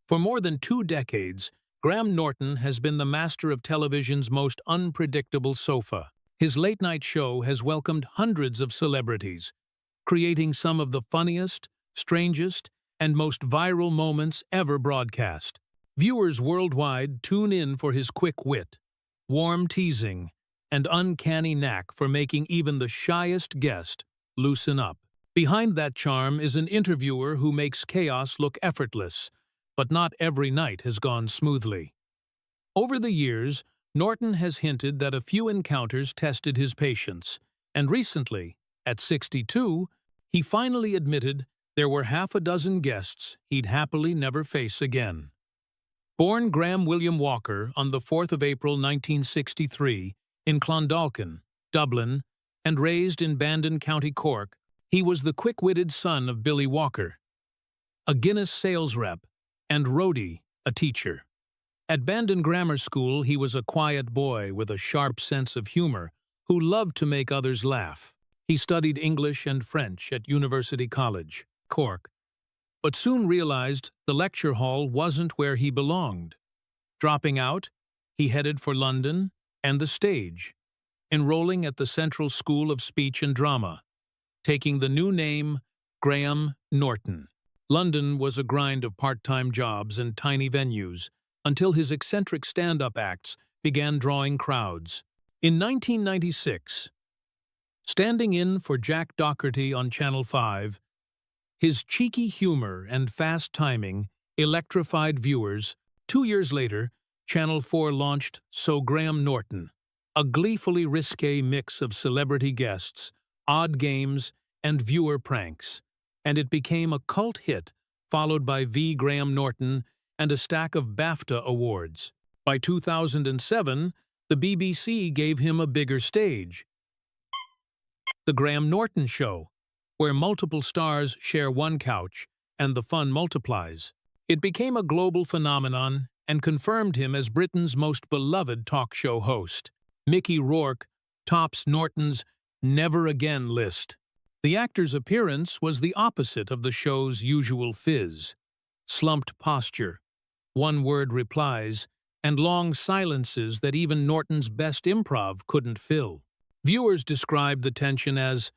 For more than 2 decades, Graham Norton has been the master of television's most unpredictable sofa. His late-night show has welcomed hundreds of celebrities, creating some of the funniest, strangest, and most viral moments ever broadcast. Viewers worldwide tune in for his quick wit, warm teasing, and uncanny knack for making even the shyest guest loosen up. Behind that charm is an interviewer who makes chaos look effortless, but not every night has gone smoothly. Over the years, Norton has hinted that a few encounters tested his patience, and recently, at 62, he finally admitted there were half a dozen guests he'd happily never face again. Born Graham William Walker on the 4th of April 1963 in Clondalkin, Dublin, and raised in Bandon, County Cork, he was the quick-witted son of Billy Walker, a Guinness sales rep, and Rhodey, a teacher. At Bandon Grammar School, he was a quiet boy with a sharp sense of humor who loved to make others laugh. He studied English and French at University College, Cork, but soon realized the lecture hall wasn't where he belonged. Dropping out, he headed for London and the stage, enrolling at the Central School of Speech and Drama, taking the new name Graham Norton. London was a grind of part-time jobs and tiny venues until his eccentric stand-up acts began drawing crowds. In 1996, standing in for Jack Docherty on Channel 5, his cheeky humor and fast timing electrified viewers. 2 years later, Channel 4 launched So Graham Norton, a gleefully risque mix of celebrity guests, odd games, and viewer pranks, and it became a cult hit, followed by V. Graham Norton and a stack of BAFTA awards. By 2007, the BBC gave him a bigger stage, The Graham Norton Show, where multiple stars share one couch and the fun multiplies. It became a global phenomenon and confirmed him as Britain's most beloved talk show host. Mickey Rourke tops Norton's Never Again list. The actor's appearance was the opposite of the show's usual fizz. Slumped posture, one-word replies, and long silences that even Norton's best improv couldn't fill. Viewers described the tension as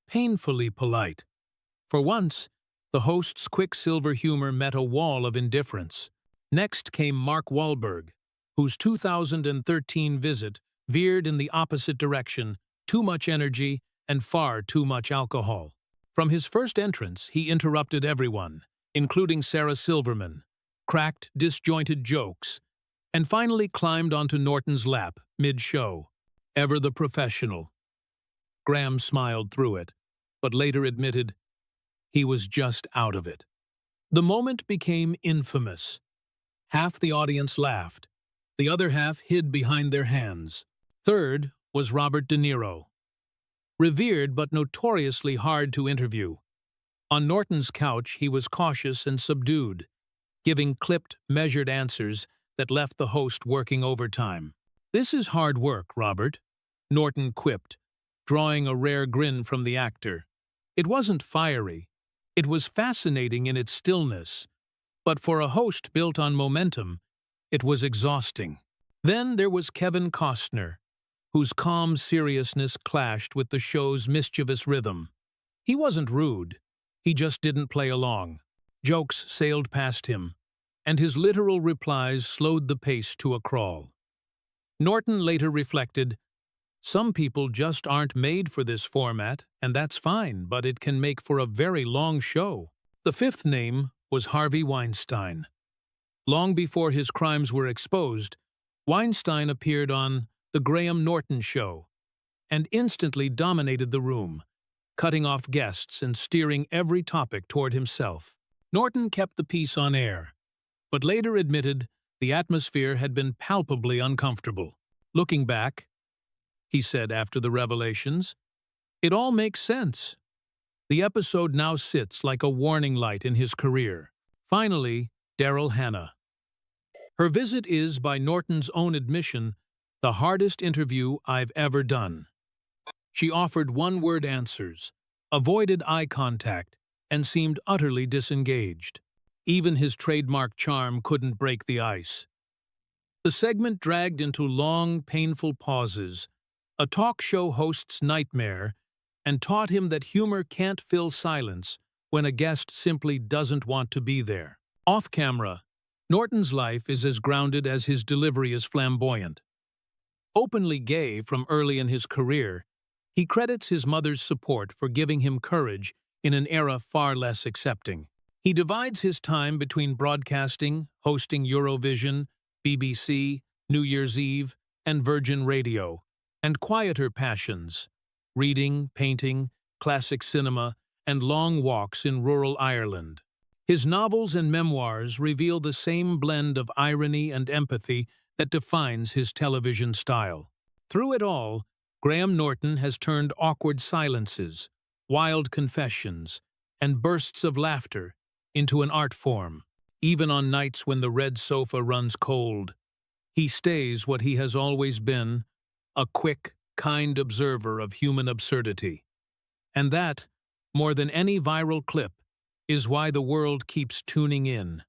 painfully polite. For once, the host's quicksilver humor met a wall of indifference. Next came Mark Wahlberg, whose 2013 visit veered in the opposite direction, too much energy and far too much alcohol. From his first entrance, he interrupted everyone, including Sarah Silverman, cracked disjointed jokes, and finally climbed onto Norton's lap mid-show. Ever the professional. Graham smiled through it, but later admitted he was just out of it. The moment became infamous. Half the audience laughed. The other half hid behind their hands. Third was Robert De Niro. Revered but notoriously hard to interview. On Norton's couch, he was cautious and subdued, giving clipped, measured answers that left the host working overtime. "This is hard work, Robert," Norton quipped, drawing a rare grin from the actor. It wasn't fiery. It was fascinating in its stillness. But for a host built on momentum, it was exhausting. Then there was Kevin Costner, whose calm seriousness clashed with the show's mischievous rhythm. He wasn't rude. He just didn't play along. Jokes sailed past him, and his literal replies slowed the pace to a crawl. Norton later reflected, "Some people just aren't made for this format, and that's fine, but it can make for a very long show." The fifth name was Harvey Weinstein. Long before his crimes were exposed, Weinstein appeared on The Graham Norton Show and instantly dominated the room, cutting off guests and steering every topic toward himself. Norton kept the peace on air, but later admitted the atmosphere had been palpably uncomfortable. "Looking back," he said after the revelations, "it all makes sense." The episode now sits like a warning light in his career. Finally, Daryl Hannah. Her visit is, by Norton's own admission, the hardest interview I've ever done. She offered one-word answers, avoided eye contact, and seemed utterly disengaged. Even his trademark charm couldn't break the ice. The segment dragged into long, painful pauses, a talk show host's nightmare, and taught him that humor can't fill silence when a guest simply doesn't want to be there. Off camera, Norton's life is as grounded as his delivery is flamboyant. Openly gay from early in his career, he credits his mother's support for giving him courage in an era far less accepting. He divides his time between broadcasting, hosting Eurovision, BBC, New Year's Eve, and Virgin Radio, and quieter passions, reading, painting, classic cinema, and long walks in rural Ireland. His novels and memoirs reveal the same blend of irony and empathy that defines his television style. Through it all, Graham Norton has turned awkward silences, wild confessions, and bursts of laughter into an art form. Even on nights when the red sofa runs cold, he stays what he has always been, a quick, kind observer of human absurdity. And that, more than any viral clip, is why the world keeps tuning in.